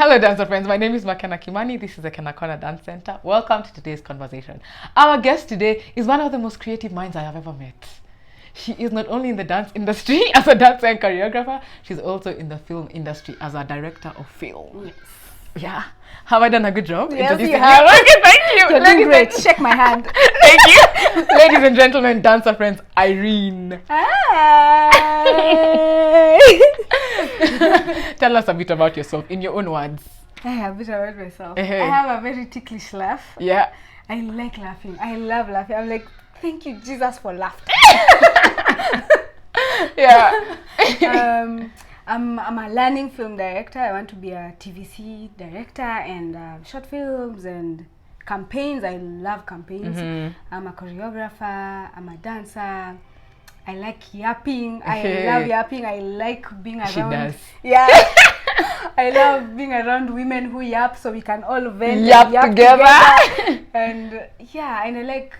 Hello, dancer friends. My name is Makena Kimani. This is the Kena Corner Dance Center. Welcome to today's conversation. Our guest today is one of the most creative minds I have ever met. She is not only in the dance industry as a dancer and choreographer, she's also in the film industry as a director of film. Yes. Yeah. Have I done a good job? Yes, you have. Okay, thank you. You're doing great. Shake my hand. Thank you. Ladies and gentlemen, dancer friends, Irene. Hi. Tell us a bit about yourself in your own words. A bit about myself. I have a very ticklish laugh. Yeah. I like laughing. I love laughing. I'm like, thank you, Jesus, for laughter. Yeah. I'm a learning film director. I want to be a TVC director and short films and campaigns. I love campaigns. I'm a choreographer. I'm a dancer. I like yapping. I love yapping. I like being around. She does. Yeah. I love being around women who yap, so we can all vent yap and yap together. And yeah, and I like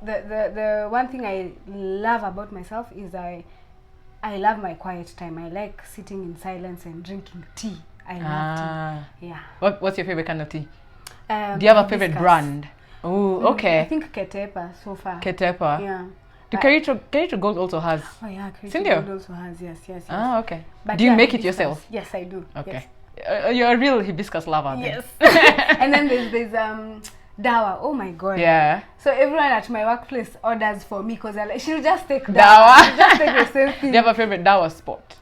the one thing I love about myself is I love my quiet time. I like sitting in silence and drinking tea. I love tea. Yeah. What's your favorite kind of tea? Do you have a favorite hibiscus. brand? Oh, okay. I think Ketepa so far. Ketepa. Yeah. Do Kerito Gold also has? Oh yeah, Kerito Cindy? Gold also has. Yes. Ah, okay. But do you make it hibiscus. yourself? Yes, I do. Okay. Yes. You're a real hibiscus lover. Then. Yes. And then there's dawa. Oh my god. Yeah. So everyone at my workplace orders for me because she'll just take dawa. Dawa. She'll just take the same thing. Do you have a favorite dawa spot?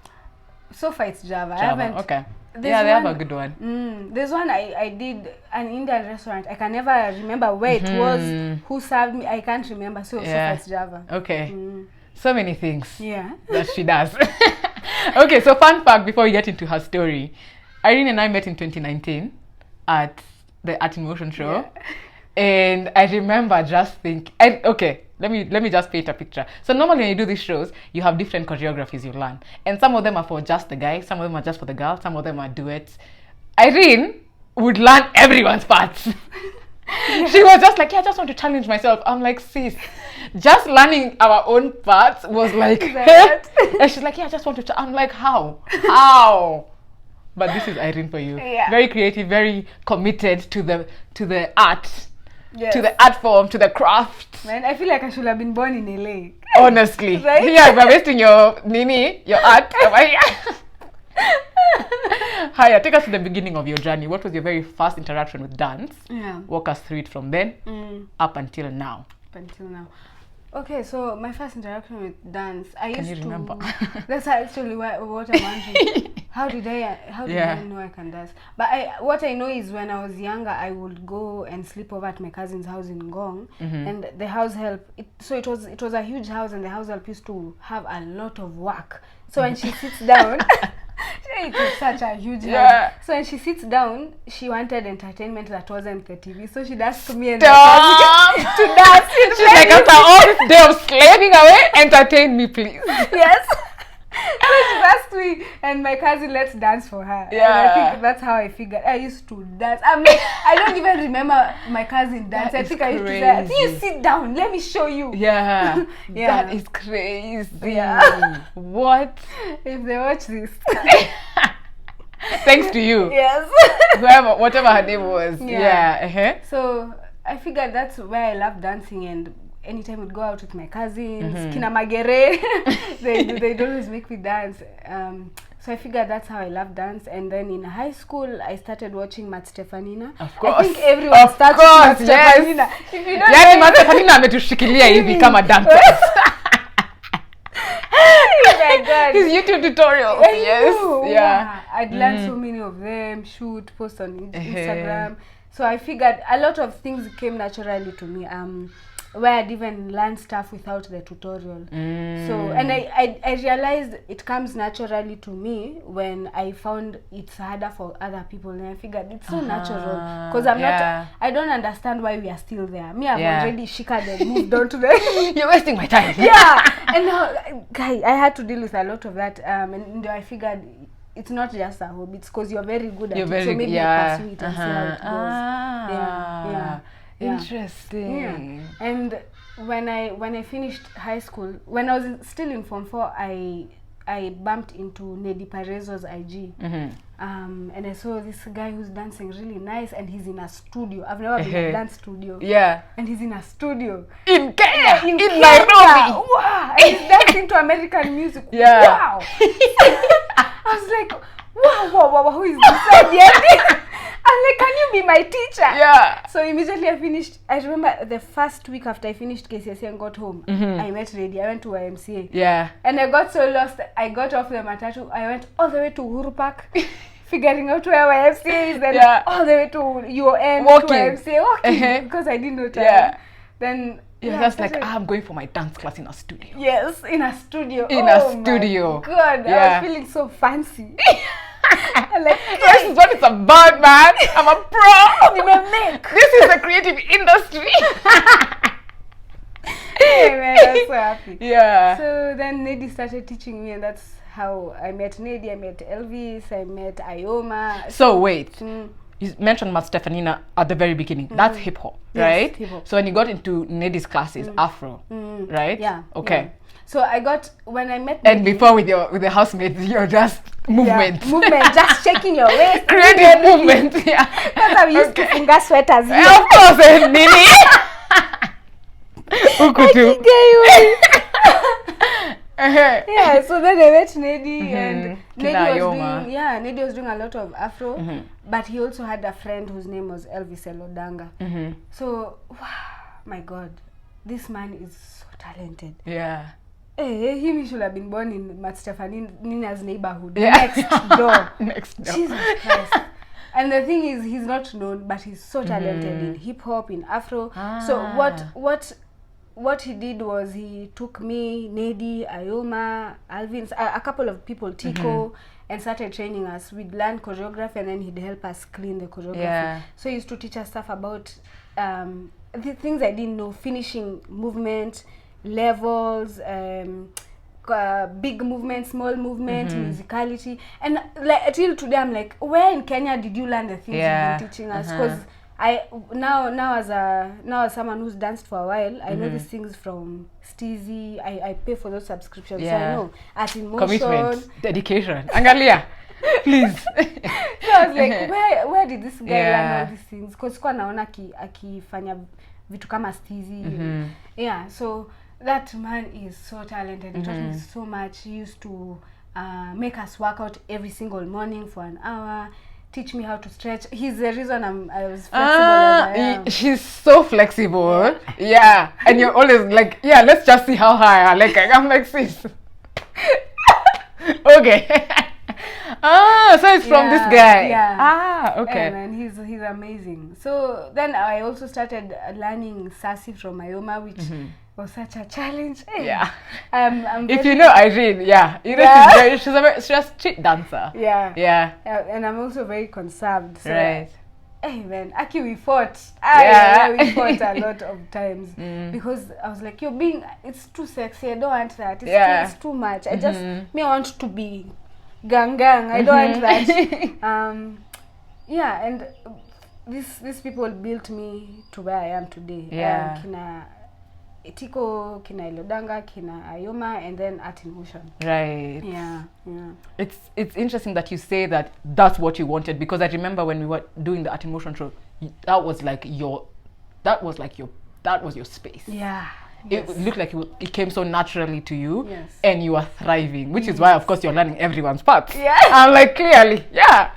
So far it's Java. I Java. haven't. Okay. There's Yeah, they have one- a good one. There's one I did an Indian restaurant. I can never remember where it was, who served me. I can't remember. So far it's Java. Okay. So many things Yeah. that she does. Okay, so fun fact before we get into her story. Irene and I met in 2019 at the Art in Motion show. Yeah. And I remember just thinking, okay, let me just paint a picture. So normally when you do these shows, you have different choreographies you learn. And some of them are for just the guy, some of them are just for the girl, some of them are duets. Irene would learn everyone's parts. She was just like, yeah, I just want to challenge myself. I'm like, sis, just learning our own parts was like, and she's like, yeah, I just want to, I'm like, how? But this is Irene for you. Yeah. Very creative, very committed to the art. Yes. To the art form, to the craft. Man, I feel like I should have been born in LA. Honestly. Right? Yeah, we're wasting your art. Hiya, take us to the beginning of your journey. What was your very first interaction with dance? Yeah. Walk us through it from then up until now. Until now. Okay, so my first interaction with dance, I Can used you remember? That's actually what I'm wondering. How did I know I can dance? But what I know is when I was younger, I would go and sleep over at my cousin's house in Ngong, and the house help. It was a huge house, and the house help used to have a lot of work. So when she sits down. It was such a huge house. So when she sits down, she wanted entertainment that wasn't the TV. So she'd ask me and my cousin to dance. She's like, after all this day of slaving away, entertain me, please. Yes. So she asked me and my cousin, let's dance for her. Yeah. And I think that's how I figured. I used to dance. I'm like, I don't even remember my cousin dance. That I is think I used to say, crazy. you sit down, let me show you. Yeah. Yeah. That is crazy. Yeah. What? If they watch this. Thanks to you. Yes. Whatever her name was. Yeah. So I figured that's where I love dancing, and anytime we'd go out with my cousins, Kina Magere, they'd always make me dance. So I figured that's how I love dance. And then in high school, I started watching Matt Stefanina. Of course. I think everyone starts with Matt Stefanina. If you don't Yani know, Matt Stefanina ametushikilia hivi kama dancers. oh my God. His YouTube tutorials. I Yes. know. Yeah. I'd learned so many of them, shoot, post on Instagram. So I figured a lot of things came naturally to me. Where I'd even learn stuff without the tutorial. So, and I realized it comes naturally to me when I found it's harder for other people, and I figured it's so natural because I don't understand why we are still there. I've already shikad and moved on to the You're wasting my time. yeah. And now, guy, I had to deal with a lot of that, and I figured it's not just a hobby, it's because you're very good at it, so maybe I pursue it and see how it goes. Yeah. Interesting. Yeah. And when I finished high school, when I was still in Form 4, I bumped into Nedi Parezo's IG. And I saw this guy who's dancing really nice, and he's in a studio. I've never been in a dance studio. Yeah. And he's in a studio. In Kenya! In In Kenya. Nairobi! Wow! And he's dancing to American music. Yeah. Wow! I was like, wow, who is this? I'm like, can you be my teacher? Yeah. So immediately I finished. I remember the first week after I finished KCSE and got home, I met Reddy. I went to YMCA. Yeah. And I got so lost. I got off the matatu. I went all the way to Uhuru Park, figuring out where YMCA is. Then all the way to UON, walking. to YMCA, walking because I didn't know time. Yeah. Then Just like, I'm going for my dance class in a studio. Yes, in a studio. In a studio. My God, I was feeling so fancy. I'm like, this is what it's about, man. I'm a pro. This is the creative industry. Hey, man, I was so happy. Yeah. So then Nedi started teaching me, and that's how I met Nedi. I met Elvis. I met Ioma. So wait. You mentioned Mat Stefanina at the very beginning. That's hip hop, right? Yes, hip hop. So when you got into Nedi's classes, Afro, right? Yeah. Okay. Yeah. So I got, when I met And Nedi, before with the housemates, you're just movement. Movement, just shaking your waist. Creative movement, yeah. That's how we used to funga sweaters here. Of course, Nini. Ukutu. Yeah, so then I met Nedi, and Nedi was doing a lot of Afro, but he also had a friend whose name was Elvis Elodanga. So, wow, my God, this man is so talented. Yeah. Hey, he should have been born in Mat Stefanina's neighborhood. Next door. Next door. Jesus Christ. And the thing is, he's not known, but he's so talented in hip hop, in Afro. So what he did was he took me, Nedi, Ioma, Alvin, a couple of people, Tico, and started training us. We'd learn choreography, and then he'd help us clean the choreography. Yeah. So he used to teach us stuff about the things I didn't know: finishing movement, levels, big movement, small movement, musicality. And like till today, I'm like, where in Kenya did you learn the things you've been teaching us? Because I now as someone who's danced for a while, I know these things from Steezy. I pay for those subscriptions, so I know Art in Motion, commitment, dedication. Angalia, please. So I was like, where did this guy learn all these things? Because kwa naona akifanya vitu kama Steezy. Yeah, so that man is so talented. He taught me so much. He used to make us work out every single morning for an hour. Teach me how to stretch. He's the reason I was flexible as I am. She's so flexible. Yeah. And you're always like, yeah, let's just see how high I like. I'm like, sis. Okay. So it's from this guy. Yeah. Okay. And he's amazing. So then I also started learning Sassy from Ioma, which was such a challenge. Yeah. I'm if you know Irene, she's a street dancer. Yeah. And I'm also very conserved. So right. Hey man, Aki, we fought. We fought a lot of times because I was like, it's too sexy. I don't want that. It's too much. I want to be gang. I don't want that. And these people built me to where I am today. Yeah. Kina Tico, Kina Elodanga, Kina Ioma, and then Art in Motion. Right. Yeah. It's interesting that you say that that's what you wanted, because I remember when we were doing the Art in Motion show, that was your space. Yeah. It looked like it came so naturally to you, yes. And you are thriving, which is why, of course, you're learning everyone's parts. Yeah. I'm like, clearly,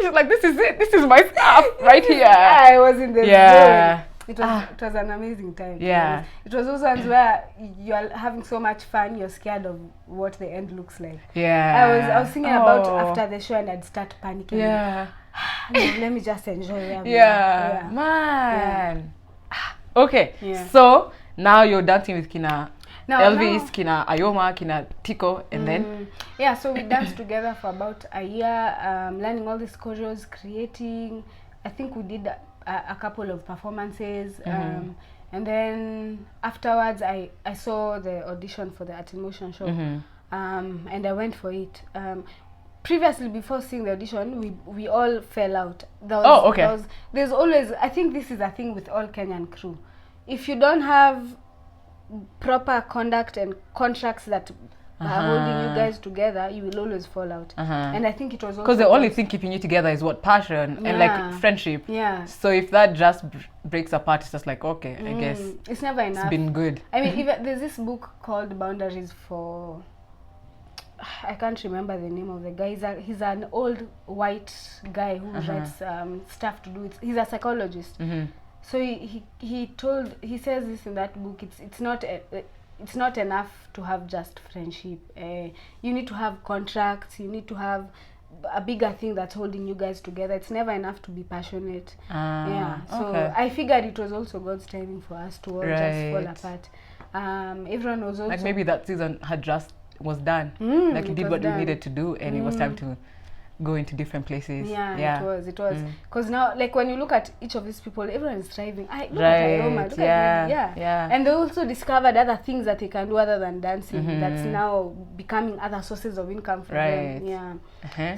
she's like, this is it. This is my stuff right here. I was in the zone. It was an amazing time. Yeah. It was those ones where you are having so much fun, you're scared of what the end looks like. Yeah. I was thinking about after the show, and I'd start panicking. Yeah. No, let me just enjoy where we are. Yeah. Man. Yeah. Okay. Yeah. So now you're dancing with Kina Elvis, Kina Ioma, Kina Tico, and then? Yeah, so we danced together for about a year, learning all these choreos, creating. I think we did a couple of performances, and then afterwards I saw the audition for the Art in Motion show, and I went for it. Previously, before seeing the audition, we all fell out. There's always, I think this is a thing with all Kenyan crew. If you don't have proper conduct and contracts that holding you guys together, you will always fall out. And I think it was also because the only thing keeping you together is what? Passion and like friendship. Yeah. So if that just breaks apart, it's just like, okay, I guess it's never enough. It's been good. I mean, even there's this book called Boundaries for, I can't remember the name of the guy. He's an old white guy who writes stuff to do with, he's a psychologist. So he says this in that book, it's not enough to have just friendship. You need to have contracts, you need to have a bigger thing that's holding you guys together. It's never enough to be passionate. So I figured it was also God's timing for us to all just fall apart. Everyone was also like, maybe that season was done. Like, you did what you needed to do, and it was time to go into different places. It was because now, like, when you look at each of these people, everyone is thriving. Look at Roma, look at Wendy, and they also discovered other things that they can do other than dancing. That's now becoming other sources of income for them.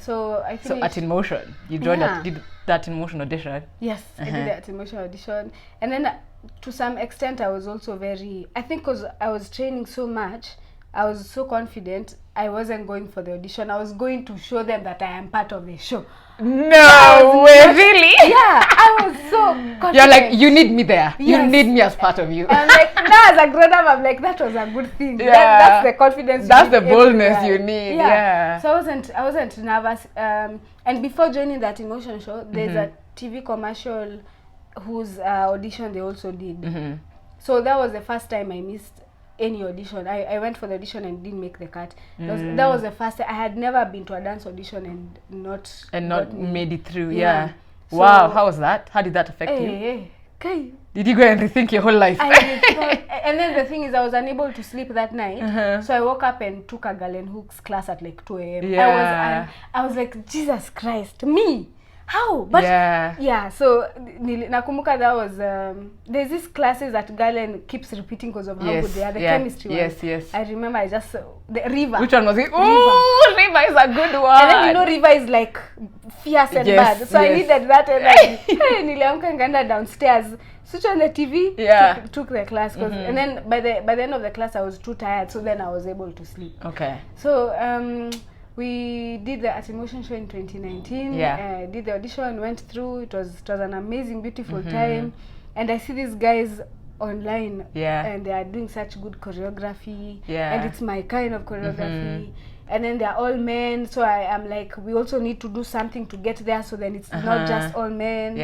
So I think At In Motion, you joined did that In Motion audition. Yes, I did that In Motion audition, and then to some extent I was also I think because I was training so much, I was so confident. I wasn't going for the audition. I was going to show them that I am part of the show. No way, really? Yeah, I was so confident. You're like, you need me there. Yes. You need me as part of you. And like, now as a grown up, I'm like, that was a good thing. That's the confidence. That's the boldness you need. Yeah. So I wasn't nervous. And before joining that In Motion show, there's a TV commercial whose audition they also did. So that was the first time I missed any audition. I went for the audition and didn't make the cut. That was the first time. I had never been to a dance audition and not made it through. So, wow, how was that? How did that affect you? Did you go and rethink your whole life? I did not. And then the thing is, I was unable to sleep that night. So I woke up and took a Galen Hooks class at like 2 a.m. I was like, Jesus Christ, me? How? But so nakumbuka that was there's these classes that Galen keeps repeating because of how good they are. The chemistry one. Yes. I remember I just the River. Which one was it? Oh, River is a good one. And then you know River is like fierce and bad. So I needed that energy. Niliamka nganda downstairs, switch on the TV, took the class and then by the end of the class I was too tired, so then I was able to sleep. Okay. So we did the In Motion show in 2019. Did the audition, went through. It was an amazing, beautiful time. And I see these guys online, and they are doing such good choreography. And it's my kind of choreography. And then they're all men, so I am like, we also need to do something to get there. So then it's not just all men.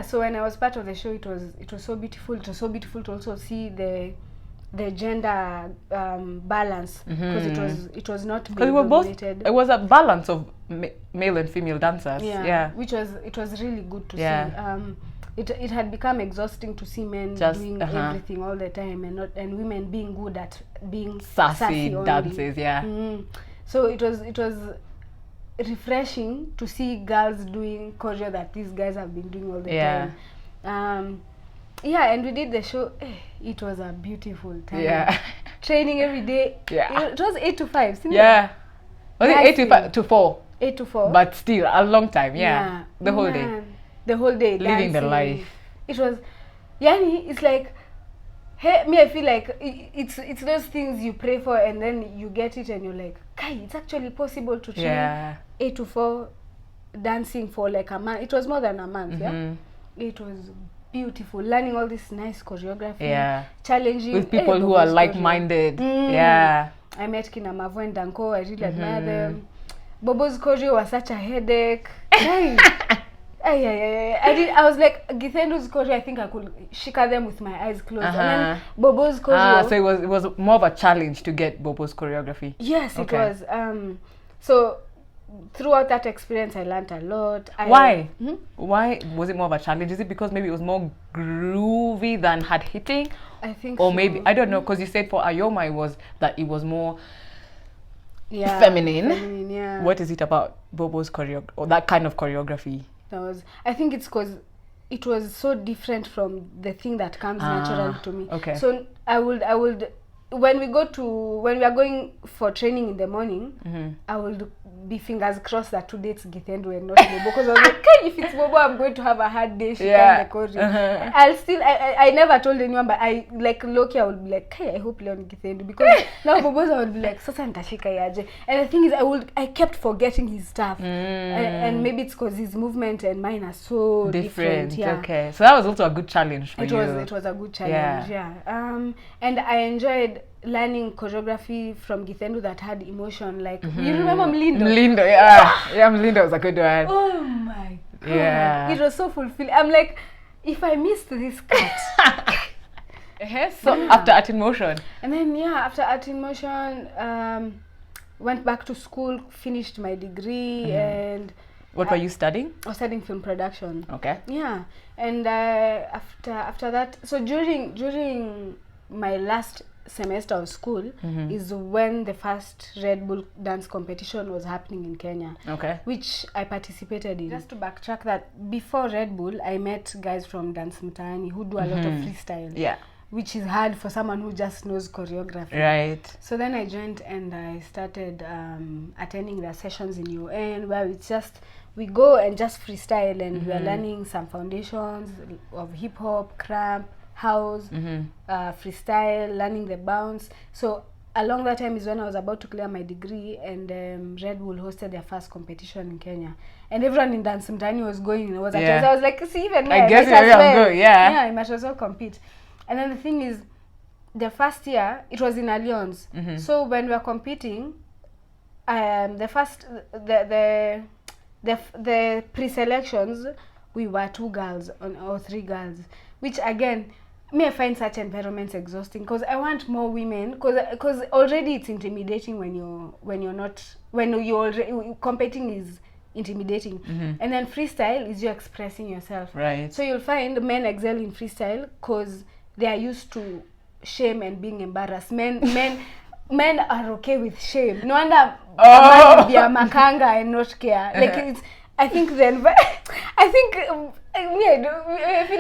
So when I was part of the show, it was so beautiful. It was so beautiful to also see the gender balance, because it was not male dominated. It was a balance of male and female dancers. Which it was really good to see. It had become exhausting to see men doing everything all the time and women being good at being sassy dances. So it was refreshing to see girls doing choreo that these guys have been doing all the time. And we did the show. It was a beautiful time. Training every day. It was 8 to 5. Was it 8 to 4? 8 to 4. But still a long time. The whole day. The whole day. Living dancing. the life. It was. It's like. I feel like it's those things you pray for and then you get it and you're like, it's actually possible to train 8 to 4 dancing for like a month. It was more than a month. It was beautiful, learning all this nice choreography, challenging with people who are like-minded. I met Kina Mavo and Danko. I really admire them. Bobo's choreo was such a headache. I was like, Githendu's choreo, I think I could shika them with my eyes closed. And then Bobo's choreo. So it was more of a challenge to get Bobo's choreography. Yes, it was. So throughout that experience, I learned a lot. Why was it more of a challenge? Is it because maybe it was more groovy than hard hitting? I think or so. Maybe, I don't know, because you said for Ayoma it was more feminine. What is it about Bobo's choreography or that kind of choreography? I think it's because it was so different from the thing that comes naturally to me. Okay. So I would when we are going for training in the morning, I will be fingers crossed that today it's Githendu and not Bobo, because I was like, okay, if it's Bobo, I'm going to have a hard day. She can the choreo. I'll still, I never told anyone, but I like Loki, I would be like, hey, I hope Leon Githendu, because now Bobo's I would be like, Sasa nitashika yaje. And the thing is, I kept forgetting his stuff, and maybe it's because his movement and mine are so different. Yeah. Okay, so that was also a good challenge for you. It was a good challenge. Yeah. And I enjoyed learning choreography from Githendu that had emotion. Like, you remember Mlindo? Mlindo, yeah. Mlindo was a good one. Oh my God. Yeah. It was so fulfilling. I'm like, if I missed this cut. So after Art in Motion. And then, after Art in Motion, went back to school, finished my degree, and... What were you studying? I was studying film production. Okay. Yeah. And after that, so during my last semester of school is when the first Red Bull dance competition was happening in Kenya. Okay. Which I participated in. Just to backtrack that, before Red Bull, I met guys from Dance Mtaani who do a lot of freestyle. Yeah. Which is hard for someone who just knows choreography. Right. So then I joined and I started attending their sessions in UN, where it's just, we go and just freestyle, and we are learning some foundations of hip hop, cramp, house, freestyle, learning the bounce. So along that time is when I was about to clear my degree, and Red Bull hosted their first competition in Kenya. And everyone in Dance Mtaani was going, I was like, see, even me, I guess I might as well compete. And then the thing is, the first year, it was in Alliance. So when we were competing, the pre-selections, we were 2 girls or 3 girls, which again, I find such environments exhausting, because I want more women, because already it's intimidating when you're already competing is intimidating. And then freestyle is you expressing yourself. Right. So you'll find men excel in freestyle because they are used to shame and being embarrassed. Men are okay with shame. No wonder a man will be a makanga and not care. Like it's, I feel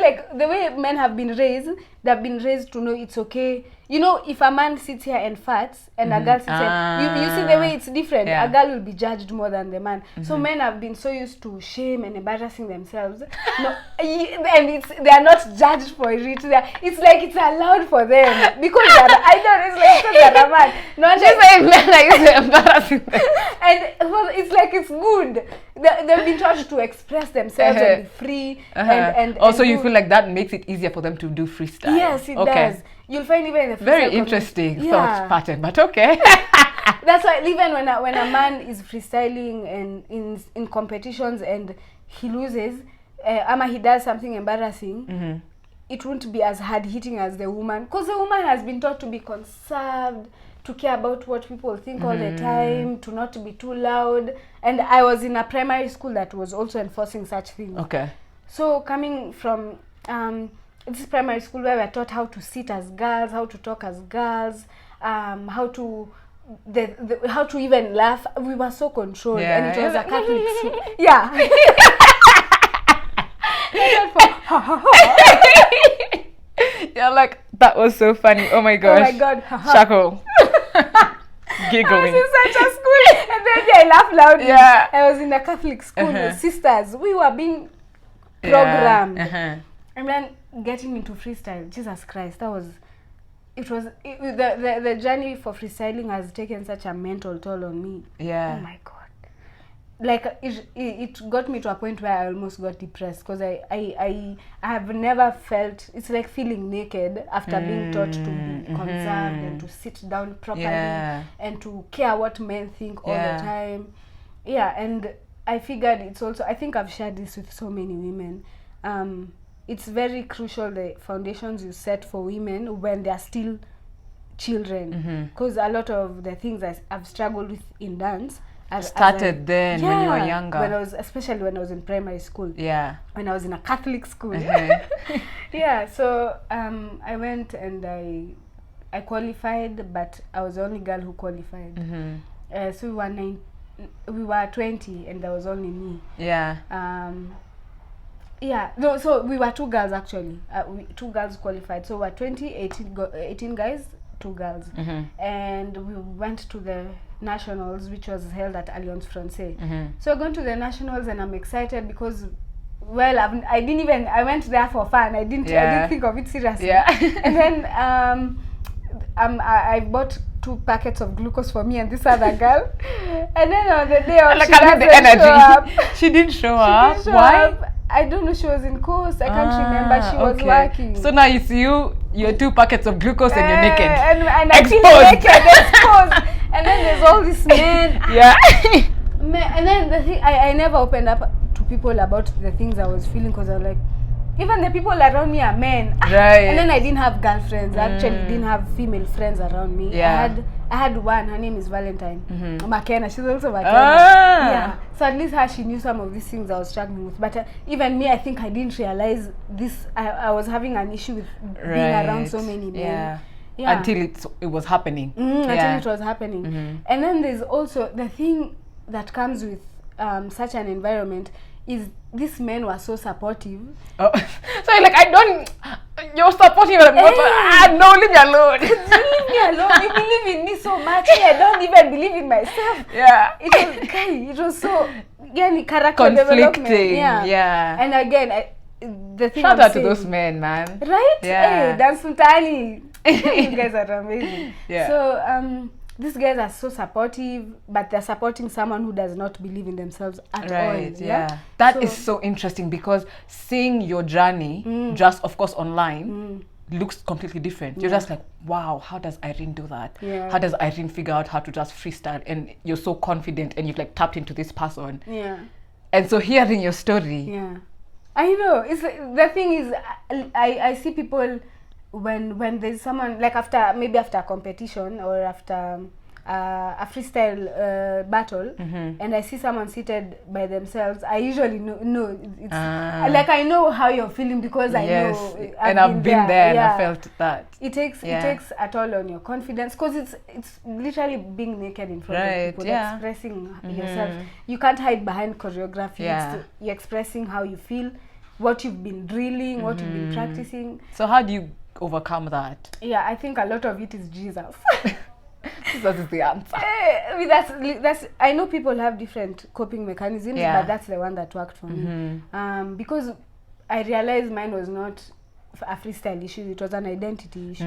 like the way men have been raised, they've been raised to know it's okay. You know, if a man sits here and farts and a girl sits here, you see the way it's different. A girl will be judged more than the man. So men have been so used to shame and embarrassing themselves. No, and they are not judged for it. It's like it's allowed for them because I don't. It's like because they're a man. Not just like men are used to embarrassing them. And it's like it's good. They've been taught to express themselves and be free. And also, you feel like that makes it easier for them to do freestyle. Yes, it does. You'll find even in the very interesting thought pattern, but okay. That's why even when a man is freestyling and in competitions and he loses, he does something embarrassing, it won't be as hard hitting as the woman, because the woman has been taught to be conserved, to care about what people think all the time, to not be too loud. And I was in a primary school that was also enforcing such things. Okay. So coming from this primary school where we are taught how to sit as girls, how to talk as girls, how to even laugh. We were so controlled, and it was a Catholic school. Yeah. You're like, that was so funny. Oh my gosh. Oh my God. Chuckle. Giggling. I was in such a school, and then I laughed loudly. Yeah. I was in a Catholic school with sisters. We were being programmed. And then getting into freestyle, Jesus Christ, the journey for freestyling has taken such a mental toll on me. Yeah. Oh my God. Like it got me to a point where I almost got depressed, because I have never felt, it's like feeling naked after being taught to be conserved and to sit down properly and to care what men think all the time. Yeah, and I figured it's also, I think I've shared this with so many women, it's very crucial the foundations you set for women when they are still children, because a lot of the things I've struggled with in dance started then when you were younger. Especially when I was in primary school. Yeah. When I was in a Catholic school. Yeah. So I went and I qualified, but I was the only girl who qualified. So we were 20, and there was only me. Yeah. Yeah. No. So we were 2 girls actually. 2 girls qualified. So we were 18 guys, 2 girls, and we went to the nationals, which was held at Alliance Francaise. So I went to the nationals, and I'm excited because, well, I went there for fun. I didn't think of it seriously. And then I bought 2 packets of glucose for me and this other girl. And then on the day of like, she doesn't the energy. show up. She didn't show up. She didn't show Why? up. I don't know. She was in course. I can't remember. She was working. So now it's your 2 packets of glucose and you're naked. And exposed. I feel naked, exposed. And then there's all these men. Yeah. And then the thing, I never opened up to people about the things I was feeling, because I was like, even the people around me are men. Right. And then I didn't have girlfriends. I actually didn't have female friends around me. Yeah. I had one. Her name is Valentine. Makena. She's also Makena. Yeah. So at least she knew some of these things I was struggling with. But even me, I think I didn't realize this. I was having an issue with being around so many men. Yeah. Until it was happening. Until it was happening. And then there's also the thing that comes with such an environment is these men were so supportive. So you're like, you're supporting me. No, leave me alone. Leave me alone. You believe in me so much. I don't even believe in myself. Yeah. It was so character conflicting. Development. Yeah. And again, the thing shout out to those men, man. Right? Yeah. Hey, dance Mutani. You guys are amazing. Yeah. So these guys are so supportive, but they're supporting someone who does not believe in themselves at all. Yeah. That is so interesting, because seeing your journey just, of course, online looks completely different. You're just like, wow, how does Irene do that? Yeah. How does Irene figure out how to just freestyle? And you're so confident, and you've like tapped into this person. Yeah. And so hearing your story. Yeah. I know. It's the thing is, I see people when there's someone, like after a competition or after a freestyle battle, and I see someone seated by themselves, I usually know it's like I know how you're feeling, because I know I've been there and I felt that. It takes a toll on your confidence, because it's literally being naked in front of people, expressing yourself. You can't hide behind choreography. You're expressing how you feel, what you've been drilling, what you've been practicing. So how do you overcome that? Yeah, I think a lot of it is Jesus. Jesus is the answer. That's I know people have different coping mechanisms, but that's the one that worked for me. Because I realized mine was not a freestyle issue, it was an identity issue.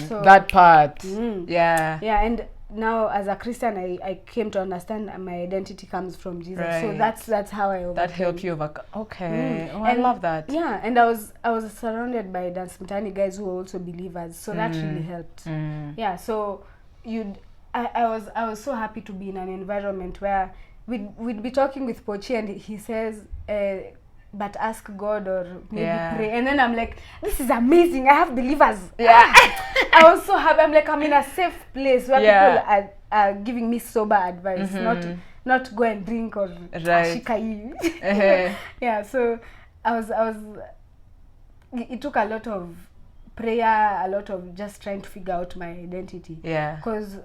So that part. And now as a Christian, I came to understand my identity comes from Jesus. So that's how I overcame. That helped you overcome. Okay. I love that. Yeah, and I was surrounded by dance Mutani guys who were also believers, so that really helped. Yeah, so I was so happy to be in an environment where we'd be talking with Pochi, and he says, but ask God or maybe pray. And then I'm like, this is amazing. I have believers. Yeah. I was so happy. I'm like, I'm in a safe place where people are giving me sober advice, not go and drink or ashika. Yeah. So I was. It took a lot of prayer, a lot of just trying to figure out my identity. Yeah. Because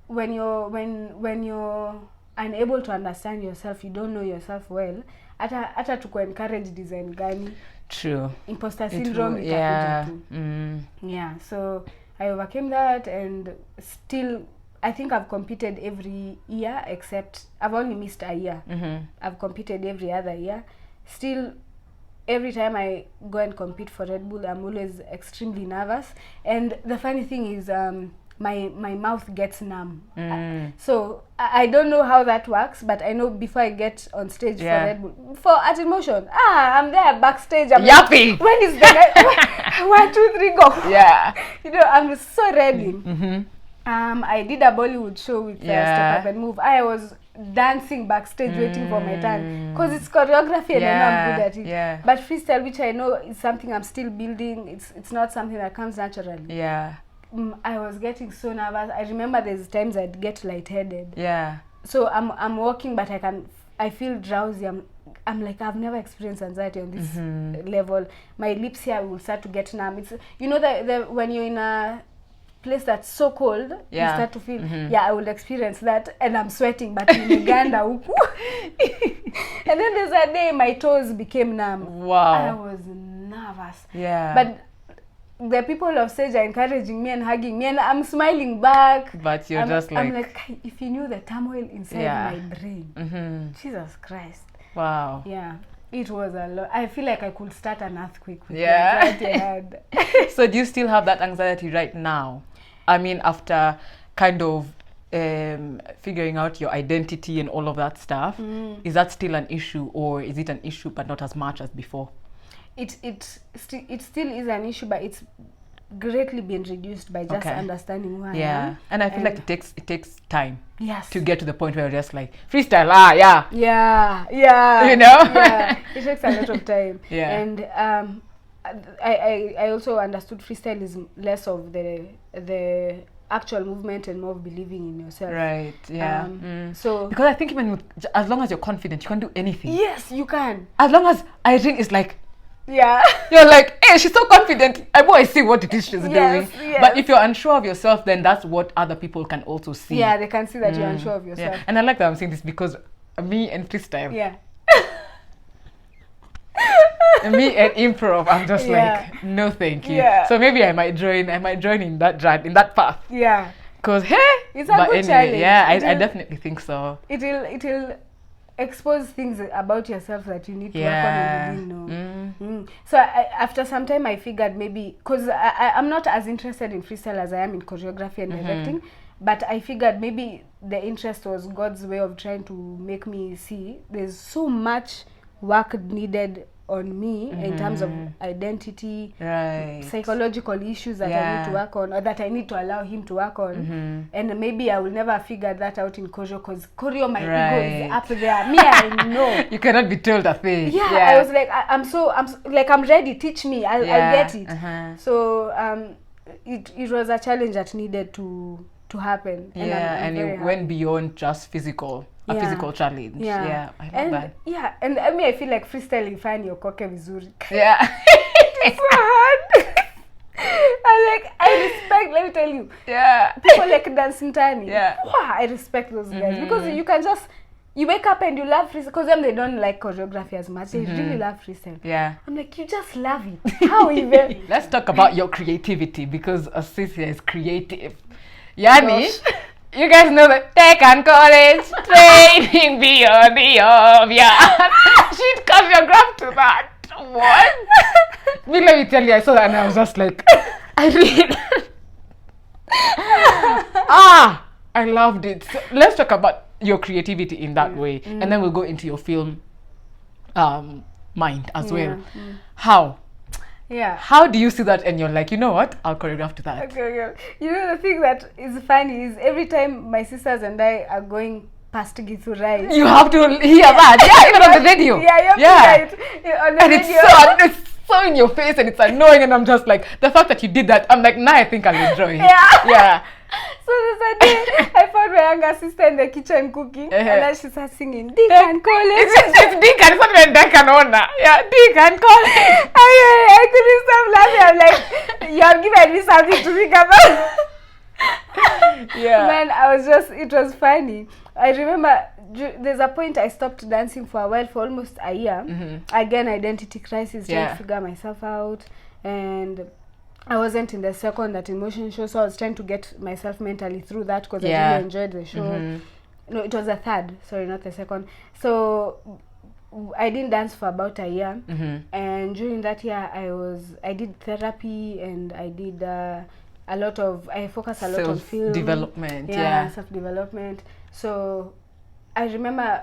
when you're unable to understand yourself, you don't know yourself well. Hata to encourage design gani. True. Imposter syndrome. Yeah. So I overcame that, and still I think I've competed every year except I've only missed a year. I've competed every other year. Still, every time I go and compete for Red Bull, I'm always extremely nervous. And the funny thing is, my mouth gets numb. So I don't know how that works, but I know before I get on stage for Red Bull, for Art in Motion, I'm there backstage. I'm yapping. Like, when is the next? 1, 2, 3, go. Yeah. I'm so ready. I did a Bollywood show with Step Up and Move. I was dancing backstage waiting for my turn, because it's choreography and I know I'm good at it. But freestyle, which I know is something I'm still building, it's not something that comes naturally. I was getting so nervous. I remember there's times I'd get lightheaded. So I'm walking, but I feel drowsy. I'm like, I've never experienced anxiety on this level. My lips here will start to get numb. It's that when you're in a place that's so cold, you start to feel I will experience that, and I'm sweating, but in Uganda and then there's a day my toes became numb. Wow. I was nervous. But the people of stage are encouraging me and hugging me, and I'm smiling back. But you're just like... I'm like, if you knew the turmoil inside my brain. Jesus Christ. Wow. Yeah. It was a lot. I feel like I could start an earthquake with the anxiety I had. So do you still have that anxiety right now? I mean, after kind of figuring out your identity and all of that stuff, is that still an issue, or is it an issue but not as much as before? It still is an issue, but it's greatly been reduced by just understanding who I am. And I feel like it takes time to get to the point where you're just like freestyle. You know, it takes a lot of time. And I also understood freestyle is less of the actual movement and more of believing in yourself. Right. Yeah. So because I think even as long as you're confident, you can do anything. Yes, you can. As long as Irene is like, you're like, hey, she's so confident. I see what it is she's doing. Yes. But if you're unsure of yourself, then that's what other people can also see. Yeah, they can see that you're unsure of yourself. And I like that I'm saying this because me and freestyle. Me and improv, I'm just like, no, thank you. So maybe I might join in that path. Because it's a good challenge. I definitely think so. It'll expose things about yourself that you need to work on and you didn't know. So after some time I figured maybe, because I'm not as interested in freestyle as I am in choreography and directing, but I figured maybe the interest was God's way of trying to make me see there's so much work needed on me in terms of identity, psychological issues that I need to work on, or that I need to allow him to work on. And maybe I will never figure that out in choreo, because choreo, my ego is up there. Me, I know. You cannot be told a thing. I was like, I'm ready, teach me, I'll get it. So it was a challenge that needed to happen. And it went beyond just physical. A physical challenge. I love that. And I mean, I feel like freestyling fine your koke vizuri. It's so hard. I respect, let me tell you. People like dancing tani. I respect those guys because you can just, you wake up and you love freestyle, because them they don't like choreography as much. They really love freestyle. I'm like, you just love it. How even? Let's talk about your creativity, because Cynthia is creative. Yani, you guys know that tech and college training beyond the obvious. She'd choreograph to that. What? Let me tell you, I saw that and I was just like, I loved it. So let's talk about your creativity in that way, and then we'll go into your film mind as well. How? How do you see that and you're like, you know what, I'll choreograph to that? Okay. You know, the thing that is funny is every time my sisters and I are going past Githurai, you have to hear that. Even on the radio. You have to hear it on the and radio. It's so in your face and it's annoying, and I'm just like, the fact that you did that, I'm like, now I think I'll enjoy it. So there's a day I found my younger sister in the kitchen cooking, and then she starts singing Dick and College. It's Dick, it's not even Dick and Ona. Dick and College. I couldn't stop laughing. I'm like, you have given me something to think about. Man, it was funny. I remember there's a point I stopped dancing for a while, for almost a year. Again, identity crisis, trying to figure myself out, and I wasn't in the second at Emotion show, so I was trying to get myself mentally through that, because I really enjoyed the show. No, it was the third, sorry, not the second. So I didn't dance for about a year, and during that year I did therapy, and I did I focused a lot on film development, self-development. So I remember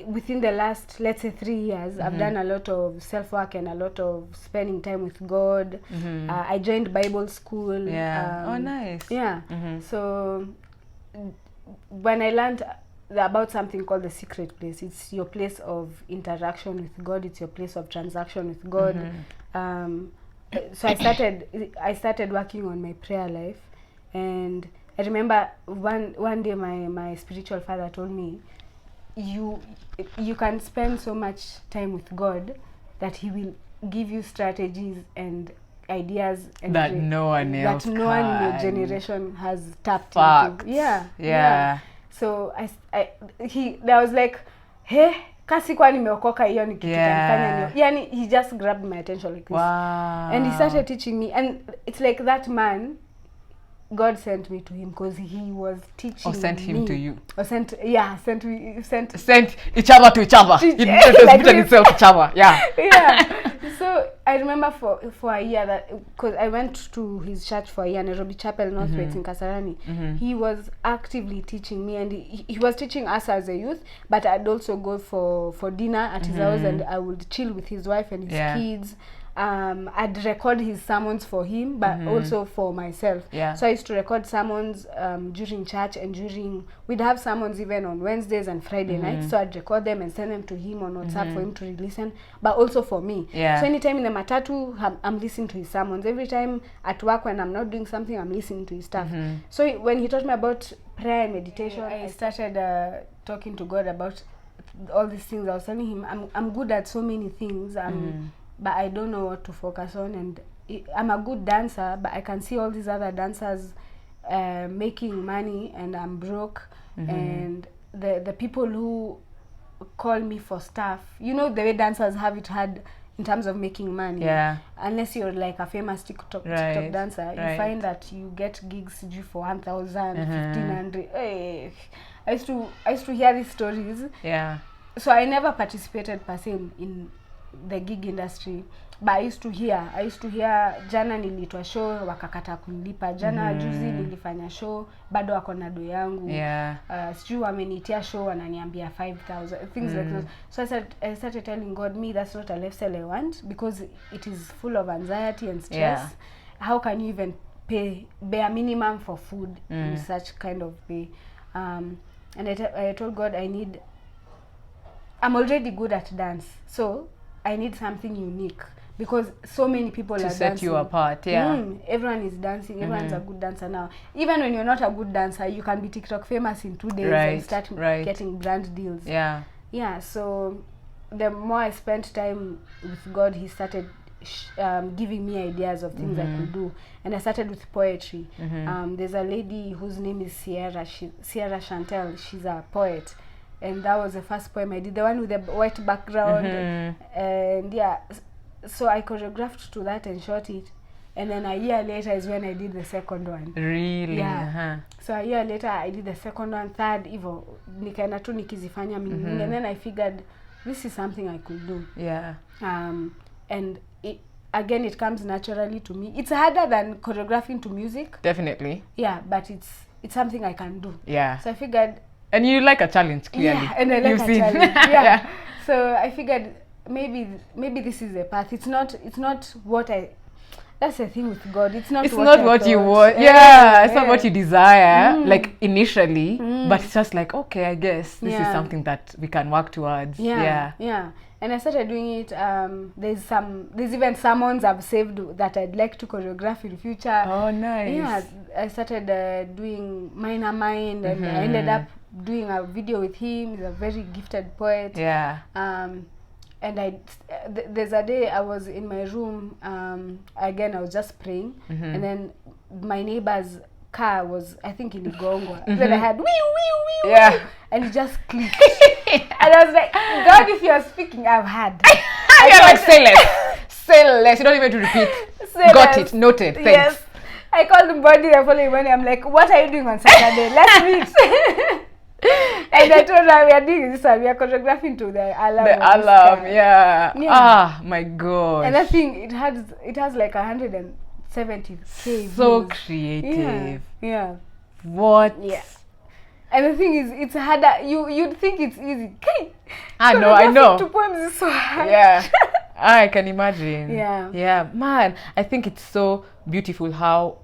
within the last, let's say, 3 years, I've done a lot of self-work and a lot of spending time with God. I joined Bible school. Oh, nice. So when I learned about something called the secret place, it's your place of interaction with God, it's your place of transaction with God. So I started working on my prayer life, and I remember one day my spiritual father told me, you can spend so much time with God that he will give you strategies and ideas and that no one else in your generation has tapped into. So I was like, hey, kasi kwa nimeokoka hiyo ni kitu kanifanya Yeah. yani he just grabbed my attention like this. Wow. And he started teaching me, and it's like that man, God sent me to him because he was teaching me. Or sent him to you. Or sent each other to each other. It like like itself to each other. Yeah. Yeah. So I remember for a year that, because I went to his church for a year, Nairobi Chapel Northwest in Kasarani. He was actively teaching me, and he was teaching us as a youth, but I'd also go for dinner at his house, and I would chill with his wife and his kids. I'd record his sermons for him, but also for myself. Yeah. So I used to record sermons during church, and we'd have sermons even on Wednesdays and Friday nights. So I'd record them and send them to him on WhatsApp for him to listen, but also for me. Yeah. So anytime in the matatu, I'm listening to his sermons. Every time at work when I'm not doing something, I'm listening to his stuff. So when he taught me about prayer and meditation, I started talking to God about all these things. I was telling him, I'm good at so many things. But I don't know what to focus on, and I'm a good dancer, but I can see all these other dancers making money, and I'm broke. And the people who call me for stuff, you know, the way dancers have it hard in terms of making money. Yeah. Unless you're like a famous TikTok dancer, you find that you get gigs for 1,000, 1,500. Hey, I used to hear these stories. Yeah. So I never participated per se in the gig industry, but I used to hear jana nilitwa show wakakata kunilipa, jana juzi nilifanya show bado wako na do yangu. Yeah. Sijui wamenitia show wananiambia 5,000, things like that. So I started telling God, me, that's not a lifestyle I want, because it is full of anxiety and stress. Yeah. How can you even pay bare minimum for food in such kind of pay? And I told God, I'm already good at dance, so I need something unique, because so many people are dancing. To set you apart, yeah. Everyone is dancing. Everyone's a good dancer now. Even when you're not a good dancer, you can be TikTok famous in 2 days and start getting brand deals. Yeah. Yeah, so the more I spent time with God, he started giving me ideas of things I could do. And I started with poetry. There's a lady whose name is Sierra Chantel. She's a poet. And that was the first poem I did, the one with the white background. And yeah, so I choreographed to that and shot it. And then a year later is when I did the second one. Really? Yeah. So a year later I did the second one, third, hivyo nikaenda tu nikizifanya mingi. And then I figured this is something I could do. Yeah. And it comes naturally to me. It's harder than choreographing to music. Definitely. Yeah, but it's something I can do. Yeah. So I figured. And you like a challenge, clearly. Yeah, and I like a challenge. Yeah. So I figured maybe this is a path. It's not what I. That's the thing with God. It's not what you want. Yeah, it's not what you desire, like initially. But it's just like, okay, I guess this is something that we can work towards. Yeah. And I started doing it. There's even sermons I've saved that I'd like to choreograph in future. Oh, nice. Yeah, I started doing Minor Mind, and I ended up doing a video with him. He's a very gifted poet. Yeah. And there's a day I was in my room, again I was just praying, and then my neighbor's car was, I think, in Igongwa. Then I had wee, and it just clicked. And I was like, God, if you're speaking, I've had. You're like, say less. You don't even have to repeat. Got it, noted, thanks. Yes. I called the body the following morning. I'm like, what are you doing on Saturday? Let's meet. And I told her, we are doing this one. We are choreographing to the alarm. The alarm, yeah. Ah, my God. And that thing, it has like 170K. So views. creative. Yeah. What? Yeah. And the thing is, it's harder. You'd think it's easy. I know. 2 poems is so hard. Yeah. I can imagine. Yeah. Yeah, man. I think it's so beautiful how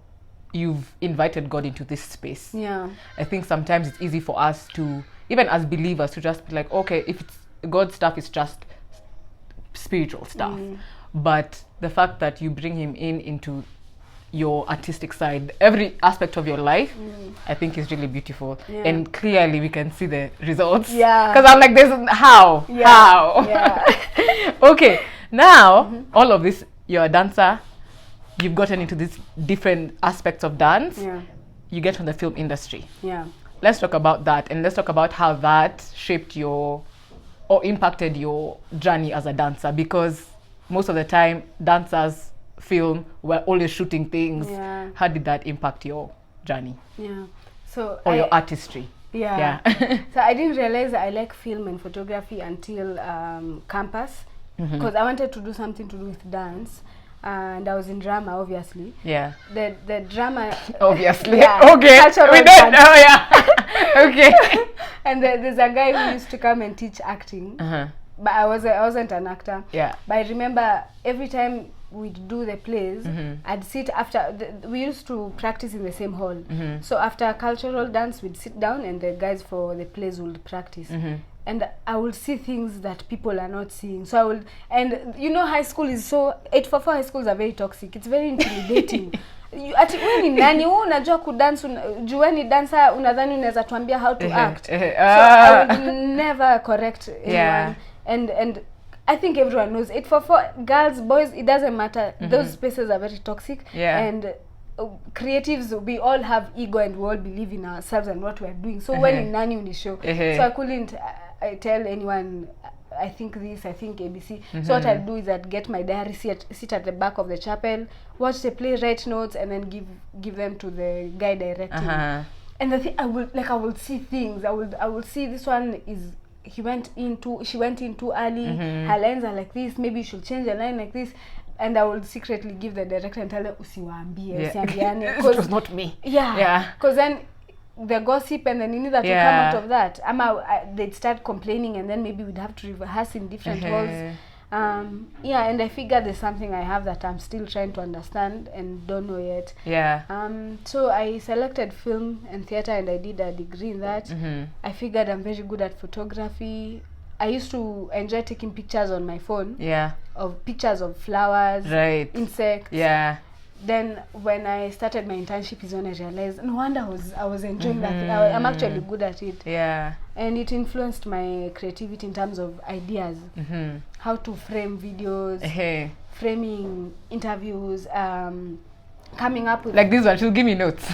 you've invited God into this space. Yeah. I think sometimes it's easy for us to, even as believers, to just be like, okay, if it's God's stuff, it's just spiritual stuff. But the fact that you bring him into your artistic side, every aspect of your life, I think is really beautiful. Yeah. And clearly we can see the results. Yeah. Because I'm like, how? Yeah. Okay, now, all of this, you're a dancer, you've gotten into these different aspects of dance, you get on the film industry. Yeah. Let's talk about that, and let's talk about how that shaped or impacted your journey as a dancer? Because most of the time dancers film, we're always shooting things. Yeah. How did that impact your journey? Yeah. So Or your artistry? Yeah. So I didn't realize I like film and photography until campus, because I wanted to do something to do with dance, and I was in drama, obviously. Yeah. The drama. Obviously. Yeah, Okay. cultural We don't dance. know. Yeah. Okay. And there's a guy who used to come and teach acting, but I wasn't an actor. Yeah. But I remember every time we'd do the plays, I'd sit after. We used to practice in the same hall. So after cultural dance, we'd sit down, and the guys for the plays would practice. And I would see things that people are not seeing. So I would, and you know, high school is so 844 high schools are very toxic. It's very intimidating. Ati wewe ni nani? Wewe unajua kudance, jueni dancer, unadhani unaweza tuambia how to act. So I would never correct anyone. Yeah. And I think everyone knows 844 girls, boys, it doesn't matter. Those spaces are very toxic. Yeah. And creatives, we all have ego and we all believe in ourselves and what we're doing. So when in nani on the show, so I couldn't I tell anyone I think this, I think ABC. So what I'd do is I'd get my diary, sit at the back of the chapel, watch the play, write notes, and then give them to the guy directing. And the thing I will see things. I will see this one is she went in too early. Her lines are like this. Maybe you should change the line like this. And I would secretly give the director and tell them, usiwaambie, usiambiane. It was not me. Yeah. Because then the gossip and the nini that will come out of that, they'd start complaining, and then maybe we'd have to rehearse in different halls. And I figured there's something I have that I'm still trying to understand and don't know yet. So I selected film and theater, and I did a degree in that. I figured I'm very good at photography. I used to enjoy taking pictures on my phone. Of pictures of flowers, insects. Then when I started my internship is when I realized, no wonder I was enjoying that. I'm actually good at it. And it influenced my creativity in terms of ideas. How to frame videos, framing interviews, coming up with... Like this one, she'll give me notes.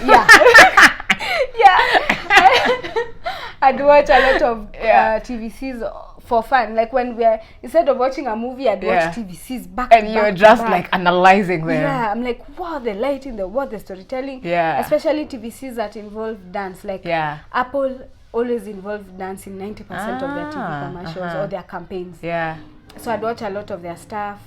I'd watch a lot of TVCs for fun. Like when instead of watching a movie, I'd watch TVCs back and to you're back just to back. like analyzing them. I'm like, wow, the lighting, the storytelling. Especially TVCs that involve dance. Like Apple always involved dance in 90% of their TV commercials or their campaigns. So I'd watch a lot of their stuff.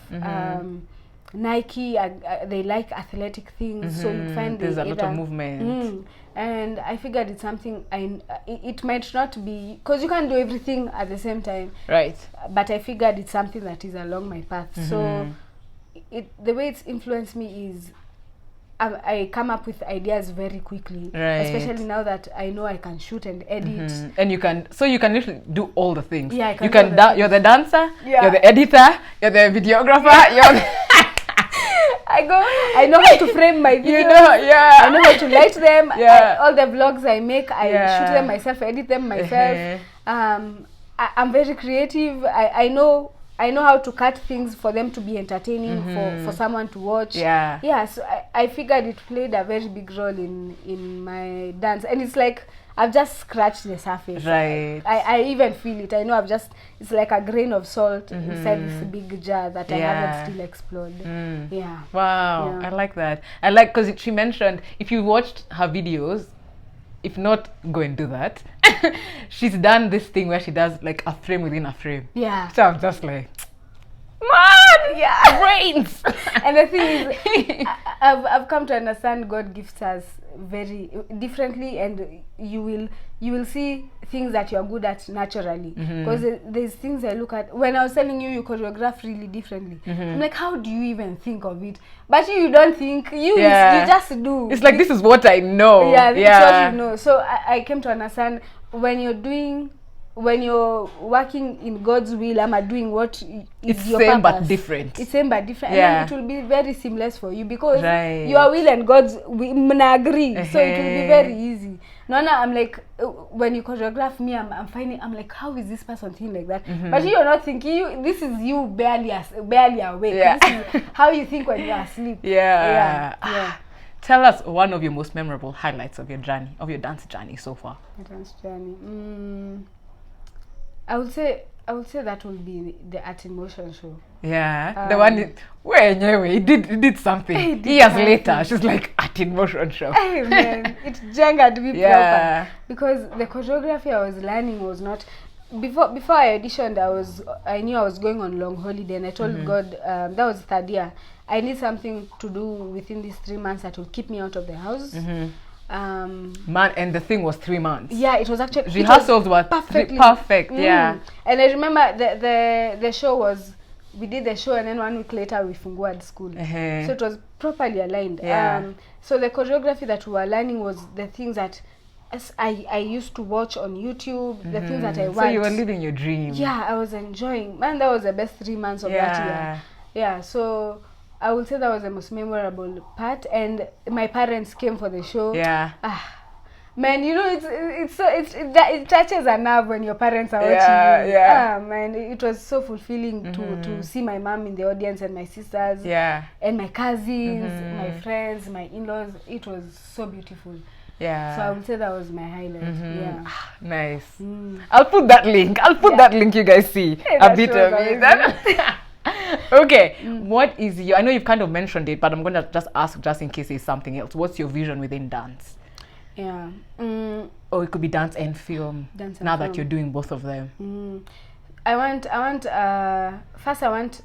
Nike, they like athletic things, so you find there's a lot of movement. And I figured it's something it might not be, because you can't do everything at the same time, but I figured it's something that is along my path. So the way it's influenced me is I come up with ideas very quickly, especially now that I know I can shoot and edit. And you can literally do all the things. I can you can you're the dancer, you're the editor, you're the videographer, you're I know how to frame my videos. I know how to light them. All the vlogs I make, I shoot them myself, edit them myself. I'm very creative. I know how to cut things for them to be entertaining for someone to watch. So I figured it played a very big role in my dance, and it's like I've just scratched the surface. I even feel it. I know it's like a grain of salt inside this big jar that I haven't still explored. Wow. I like that. I like, because she mentioned, if you watched her videos, if not, go and do that. She's done this thing where she does like a frame within a frame. So I'm just like, man, brains. And the thing is, I've come to understand God gifts us very differently, and you will see things that you're good at naturally, because there's things I look at. When I was telling you choreograph really differently, I'm like, how do you even think of it? But you don't think, you just do. It's like, this is what I know. This is what you know. So I came to understand, when you're working in God's will, I'm doing what is your same purpose. But different. It's same but different. And then it will be very seamless for you, because your will and God's will agree. So it will be very easy. No, I'm like, when you choreograph me, I'm like, how is this person thinking like that? But you're not thinking, this is you barely awake. This is how you think when you're asleep. Tell us one of your most memorable highlights of your journey, of your dance journey so far. My dance journey. I would say I would say that will be the Art in Motion show. Yeah, the one where anyway, he did something. Years later, she's like, Art in Motion show. Hey man, it jangered me proper. Because the choreography I was learning was not... Before I auditioned, I knew I was going on long holiday, and I told God, that was third year, I need something to do within these 3 months that will keep me out of the house. Man, and the thing was 3 months. Yeah, it was actually... Rehearsals were perfect, yeah. And I remember the show was... We did the show, and then 1 week later we funguad school. So it was properly aligned. Yeah. So the choreography that we were learning was the things that I used to watch on YouTube, the things that I watched. So you were living your dream. Yeah, I was enjoying. Man, that was the best 3 months of that year. Yeah, so I would say that was the most memorable part. And my parents came for the show. Yeah. Man, you know, it touches a nerve when your parents are watching you. Yeah. Man, it was so fulfilling to see my mom in the audience, and my sisters, and my cousins, my friends, my in-laws. It was so beautiful. Yeah. So I would say that was my highlight. Yeah. Nice. I'll put that link. That link you guys see a bit of it. Okay. What is your... I know you've kind of mentioned it, but I'm going to just ask just in case it's something else. What's your vision within dance? Yeah. Or it could be dance and film. Now that you're doing both of them. First I want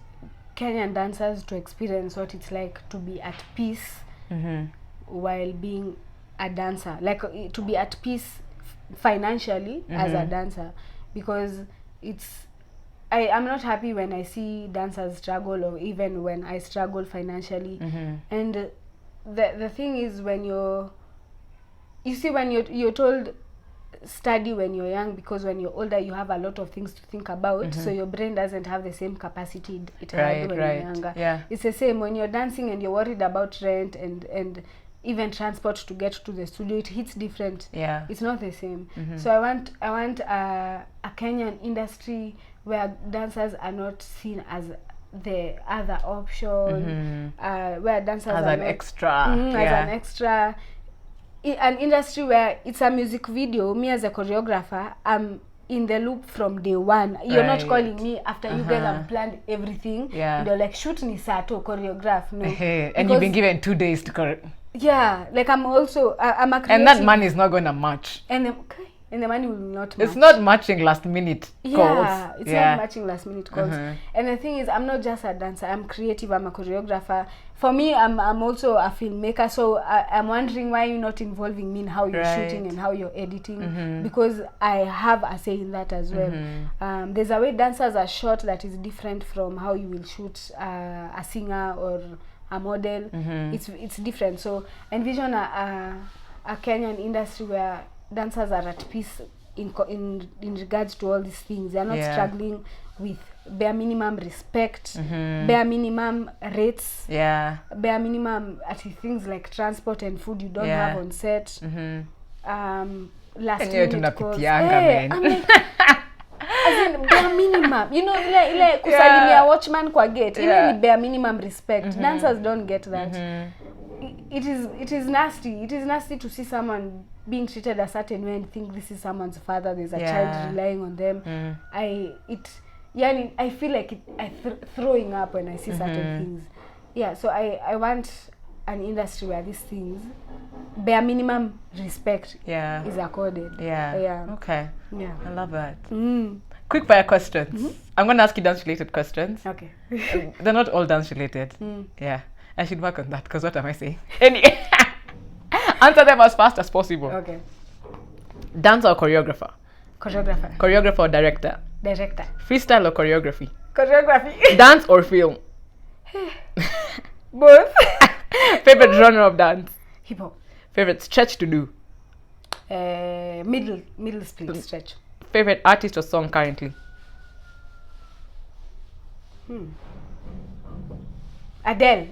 Kenyan dancers to experience what it's like to be at peace while being a dancer. Like to be at peace financially as a dancer, because I'm not happy when I see dancers struggle, or even when I struggle financially. And the thing is, when you're told study when you're young, because when you're older you have a lot of things to think about, so your brain doesn't have the same capacity it had when you're younger. It's the same when you're dancing and you're worried about rent and even transport to get to the studio. It hits different. It's not the same. So I want a Kenyan industry where dancers are not seen as the other option, where dancers as are an not, extra, as an extra. An industry where it's a music video. Me as a choreographer, I'm in the loop from day one. You're not calling me after you guys have planned everything. And you're like, shoot ni saa to choreograph. No. And you've been given 2 days to choreograph. Yeah, like I'm a creative. And that money is not going to match. And the money will not match. It's not matching last minute calls. It's not matching last minute calls. And the thing is, I'm not just a dancer. I'm creative. I'm a choreographer. For me, I'm also a filmmaker. So I'm wondering why you're not involving me in how you're shooting and how you're editing, because I have a say in that as well. There's a way dancers are shot that is different from how you will shoot a singer or a model. It's different. So envision a Kenyan industry where dancers are at peace in regards to all these things. They are not struggling with bare minimum respect, bare minimum rates, bare minimum things like transport and food you don't have on set. Last minute calls. I'm like, as in bare minimum, you know, like kusalimia watchman kwa gate. Even bare minimum respect. Dancers don't get that. It is nasty. It is nasty to see someone being treated a certain way and think this is someone's father. There's a child relying on them. I feel like throwing up when I see certain things. Yeah, so I want an industry where these things, bare minimum respect is accorded. Okay. Yeah. I love that. Quick fire questions. I'm going to ask you dance related questions. Okay. They're not all dance related. Yeah. I should work on that, because what am I saying? Anyway. Answer them as fast as possible. Okay. Dancer or choreographer? Choreographer. Choreographer or director? Director. Freestyle or choreography? Choreography. Dance or film? Both. Favorite genre of dance? Hip hop. Favorite stretch to do? Middle split stretch. Favorite artist or song currently? Adele.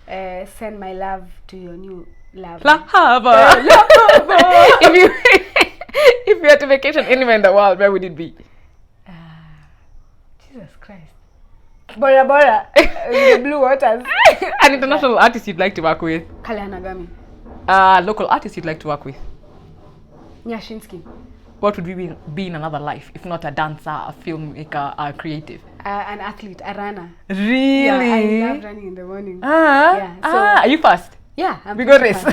Send my love to your new love. Lava. If you had to vacation anywhere in the world, where would it be? Jesus Christ. Bora Bora. The blue waters. An international artist you'd like to work with? Kale Nagami. Local artist you'd like to work with? Nyashinsky. what would we be in another life if not a dancer, a filmmaker, a creative? An athlete, a runner. Really? Yeah, I love running in the morning. Are you fast? Yeah, we go race.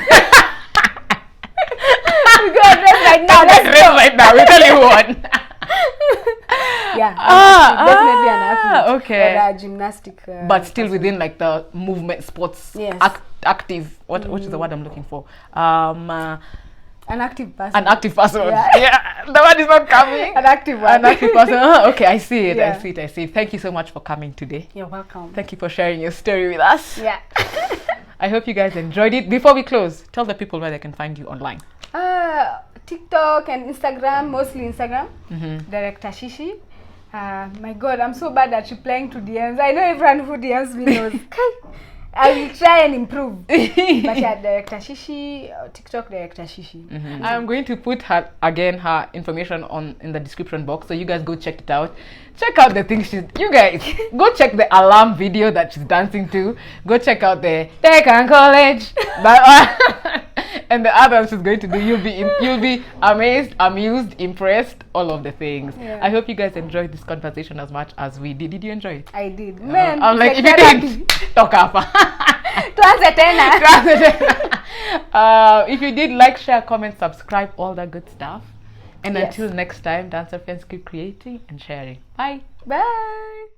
we go race right now. Let's race right now. We tell you what. Yeah, definitely an athlete. Okay. Or a gymnastic. But still within like the movement sports. Yes. Active. What is the word I'm looking for? An active person. An active person. Yeah. The word is not coming. An active one. An active person. Okay, I see it. Yeah. I see it. Thank you so much for coming today. You're welcome. Thank you for sharing your story with us. Yeah. I hope you guys enjoyed it. Before we close, tell the people where they can find you online. TikTok and Instagram, mostly Instagram. Director Shishi. My God, I'm so bad at replying to DMs. I know everyone who DMs me knows. I will try and improve. But yeah, Director Shishi, TikTok Director Shishi. I'm going to put her information in the description box, so you guys go check it out. Check out the things you guys go check the alarm video that she's dancing to. Go check out the Tech and College. And the others she's going to do. You'll be amazed, amused, impressed, all of the things. Yeah. I hope you guys enjoyed this conversation as much as we did. Did you enjoy it? I did. Man, I'm like, if you didn't, talk up. If you did, like, share, comment, subscribe, all that good stuff. And until next time, dancer friends, keep creating and sharing. Bye. Bye.